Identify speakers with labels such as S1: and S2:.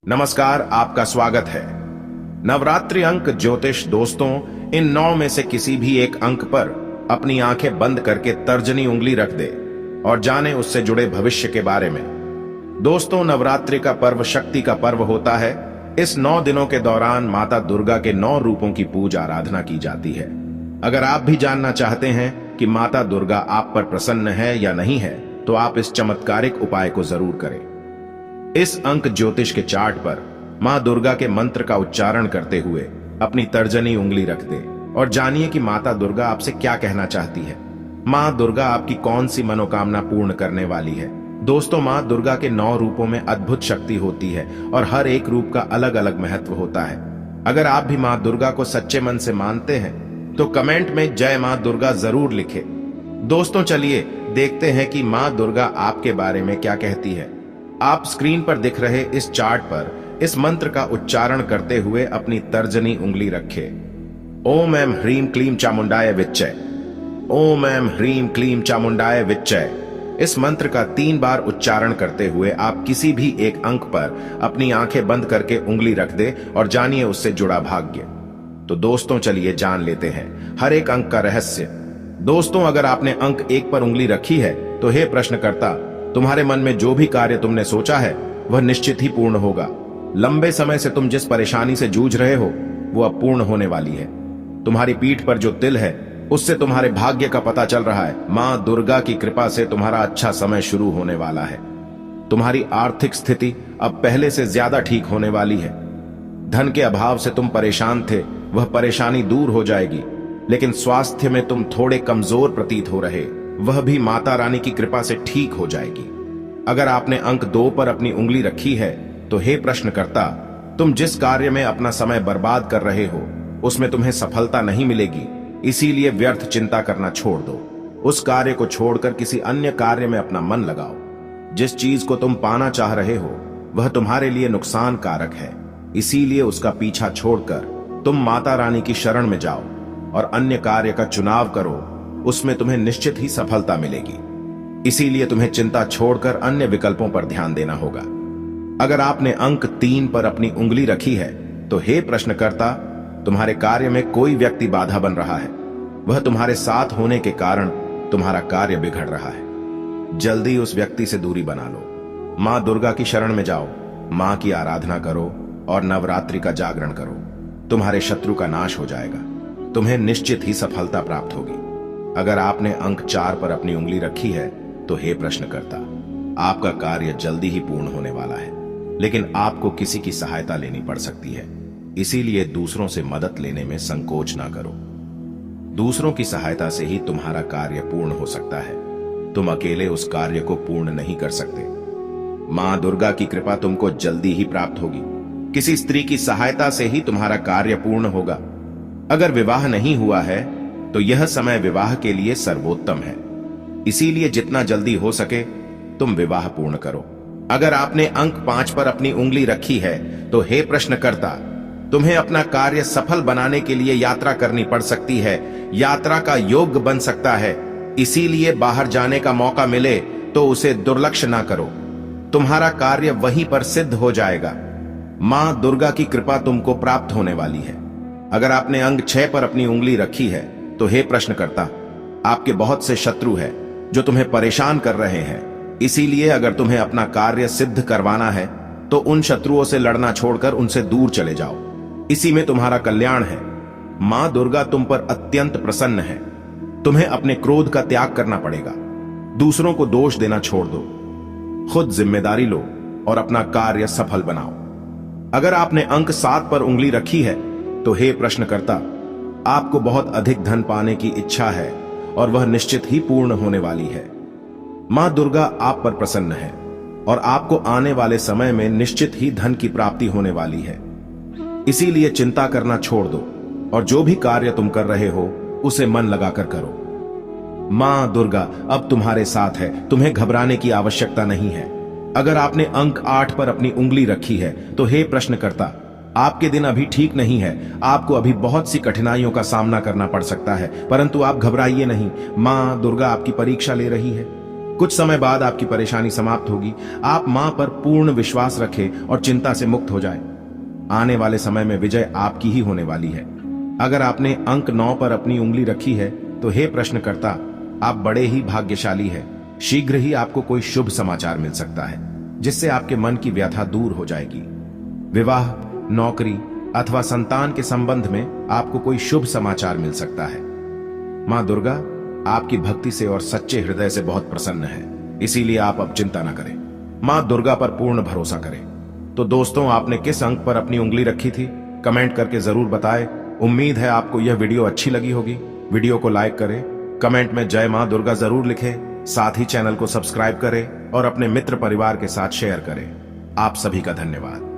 S1: नमस्कार, आपका स्वागत है। नवरात्रि अंक ज्योतिष दोस्तों, इन 9 में से किसी भी एक अंक पर अपनी आंखें बंद करके तर्जनी उंगली रख दे और जाने उससे जुड़े भविष्य के बारे में। दोस्तों, नवरात्रि का पर्व शक्ति का पर्व होता है। इस 9 दिनों के दौरान माता दुर्गा के 9 रूपों की पूजा आराधना की जाती है। अगर आप भी जानना चाहते हैं कि माता दुर्गा आप पर प्रसन्न है या नहीं है, तो आप इस चमत्कारिक उपाय को जरूर करें। इस अंक ज्योतिष के चार्ट पर मां दुर्गा के मंत्र का उच्चारण करते हुए अपनी तर्जनी उंगली रख दे और जानिए कि माता दुर्गा आपसे क्या कहना चाहती है। मां दुर्गा आपकी कौन सी मनोकामना पूर्ण करने वाली है। दोस्तों, मां दुर्गा के 9 रूपों में अद्भुत शक्ति होती है और हर एक रूप का अलग अलग महत्व होता है। अगर आप भी मां दुर्गा को सच्चे मन से मानते हैं तो कमेंट में जय मां दुर्गा जरूर लिखें। दोस्तों, चलिए देखते हैं कि मां दुर्गा आपके बारे में क्या कहती है। आप स्क्रीन पर दिख रहे इस चार्ट पर इस मंत्र का उच्चारण करते हुए अपनी तर्जनी उंगली रखें। ओम ऐं ह्रीं क्लीं चामुंडाय विच्चय। ओम ऐं ह्रीं क्लीं चामुंडाय विच्चय। इस मंत्र का 3 बार उच्चारण करते हुए आप किसी भी एक अंक पर अपनी आंखें बंद करके उंगली रख दे और जानिए उससे जुड़ा भाग्य। तो दोस्तों, चलिए जान लेते हैं हर एक अंक का रहस्य। दोस्तों, अगर आपने अंक 1 पर उंगली रखी है तो हे प्रश्नकर्ता, तुम्हारे मन में जो भी कार्य तुमने सोचा है वह निश्चित ही पूर्ण होगा। लंबे समय से तुम जिस परेशानी से जूझ रहे हो वो अब पूर्ण होने वाली है। तुम्हारी पीठ पर जो तिल है उससे तुम्हारे भाग्य का पता चल रहा है। मां दुर्गा की कृपा से तुम्हारा अच्छा समय शुरू होने वाला है। तुम्हारी आर्थिक स्थिति अब पहले से ज्यादा ठीक होने वाली है। धन के अभाव से तुम परेशान थे, वह परेशानी दूर हो जाएगी। लेकिन स्वास्थ्य में तुम थोड़े कमजोर प्रतीत हो रहे, वह भी माता रानी की कृपा से ठीक हो जाएगी। अगर आपने अंक 2 पर अपनी उंगली रखी है तो हे प्रश्नकर्ता, तुम जिस कार्य में अपना समय बर्बाद कर रहे हो उसमें तुम्हें सफलता नहीं मिलेगी। इसीलिए व्यर्थ चिंता करना छोड़ दो। उस कार्य को छोड़कर किसी अन्य कार्य में अपना मन लगाओ। जिस चीज को तुम पाना चाह रहे हो वह तुम्हारे लिए नुकसान कारक है। इसीलिए उसका पीछा छोड़कर तुम माता रानी की शरण में जाओ और अन्य कार्य का चुनाव करो। उसमें तुम्हें निश्चित ही सफलता मिलेगी। इसीलिए तुम्हें चिंता छोड़कर अन्य विकल्पों पर ध्यान देना होगा। अगर आपने अंक 3 पर अपनी उंगली रखी है तो हे प्रश्नकर्ता, तुम्हारे कार्य में कोई व्यक्ति बाधा बन रहा है। वह तुम्हारे साथ होने के कारण तुम्हारा कार्य बिगड़ रहा है। जल्दी उस व्यक्ति से दूरी बना लो। मां दुर्गा की शरण में जाओ, मां की आराधना करो और नवरात्रि का जागरण करो। तुम्हारे शत्रु का नाश हो जाएगा। तुम्हें निश्चित ही सफलता प्राप्त होगी। अगर आपने अंक 4 पर अपनी उंगली रखी है तो हे प्रश्नकर्ता, आपका कार्य जल्दी ही पूर्ण होने वाला है। लेकिन आपको किसी की सहायता लेनी पड़ सकती है। इसीलिए दूसरों से मदद लेने में संकोच ना करो। दूसरों की सहायता से ही तुम्हारा कार्य पूर्ण हो सकता है। तुम अकेले उस कार्य को पूर्ण नहीं कर सकते। मां दुर्गा की कृपा तुमको जल्दी ही प्राप्त होगी। किसी स्त्री की सहायता से ही तुम्हारा कार्य पूर्ण होगा। अगर विवाह नहीं हुआ है तो यह समय विवाह के लिए सर्वोत्तम है। इसीलिए जितना जल्दी हो सके तुम विवाह पूर्ण करो। अगर आपने अंक 5 पर अपनी उंगली रखी है तो हे प्रश्नकर्ता, तुम्हें अपना कार्य सफल बनाने के लिए यात्रा करनी पड़ सकती है। यात्रा का योग्य बन सकता है। इसीलिए बाहर जाने का मौका मिले तो उसे दुर्लक्ष्य ना करो। तुम्हारा कार्य वहीं पर सिद्ध हो जाएगा। मां दुर्गा की कृपा तुमको प्राप्त होने वाली है। अगर आपने अंक 6 पर अपनी उंगली रखी है तो हे प्रश्नकर्ता, आपके बहुत से शत्रु हैं जो तुम्हें परेशान कर रहे हैं। इसीलिए अगर तुम्हें अपना कार्य सिद्ध करवाना है तो उन शत्रुओं से लड़ना छोड़कर उनसे दूर चले जाओ। इसी में तुम्हारा कल्याण है। मां दुर्गा तुम पर अत्यंत प्रसन्न है। तुम्हें अपने क्रोध का त्याग करना पड़ेगा। दूसरों को दोष देना छोड़ दो। खुद जिम्मेदारी लो और अपना कार्य सफल बनाओ। अगर आपने अंक 7 पर उंगली रखी है तो हे प्रश्नकर्ता, आपको बहुत अधिक धन पाने की इच्छा है और वह निश्चित ही पूर्ण होने वाली है। मां दुर्गा आप पर प्रसन्न है और आपको आने वाले समय में निश्चित ही धन की प्राप्ति होने वाली है। इसीलिए चिंता करना छोड़ दो और जो भी कार्य तुम कर रहे हो उसे मन लगाकर करो। मां दुर्गा अब तुम्हारे साथ है। तुम्हें घबराने की आवश्यकता नहीं है। अगर आपने अंक 8 पर अपनी उंगली रखी है तो हे प्रश्नकर्ता, आपके दिन अभी ठीक नहीं है। आपको अभी बहुत सी कठिनाइयों का सामना करना पड़ सकता है, परंतु आप घबराइए नहीं। मां दुर्गा आपकी परीक्षा ले रही है। कुछ समय बाद आपकी परेशानी समाप्त होगी। आप मां पर पूर्ण विश्वास रखें और चिंता से मुक्त हो जाएं। आने वाले समय में विजय आपकी ही होने वाली है। अगर आपने अंक 9 पर अपनी उंगली रखी है तो हे प्रश्नकर्ता, आप बड़े ही भाग्यशाली हैं। शीघ्र ही आपको कोई शुभ समाचार मिल सकता है जिससे आपके मन की व्यथा दूर हो जाएगी। विवाह, नौकरी अथवा संतान के संबंध में आपको कोई शुभ समाचार मिल सकता है। मां दुर्गा आपकी भक्ति से और सच्चे हृदय से बहुत प्रसन्न है, इसीलिए आप अब चिंता न करें। मां दुर्गा पर पूर्ण भरोसा करें। तो दोस्तों, आपने किस अंक पर अपनी उंगली रखी थी? कमेंट करके जरूर बताएं। उम्मीद है आपको यह वीडियो अच्छी लगी होगी। वीडियो को लाइक करें, कमेंट में जय मां दुर्गा जरूर लिखें, साथ ही चैनल को सब्सक्राइब करें और अपने मित्र परिवार के साथ शेयर करें। आप सभी का धन्यवाद।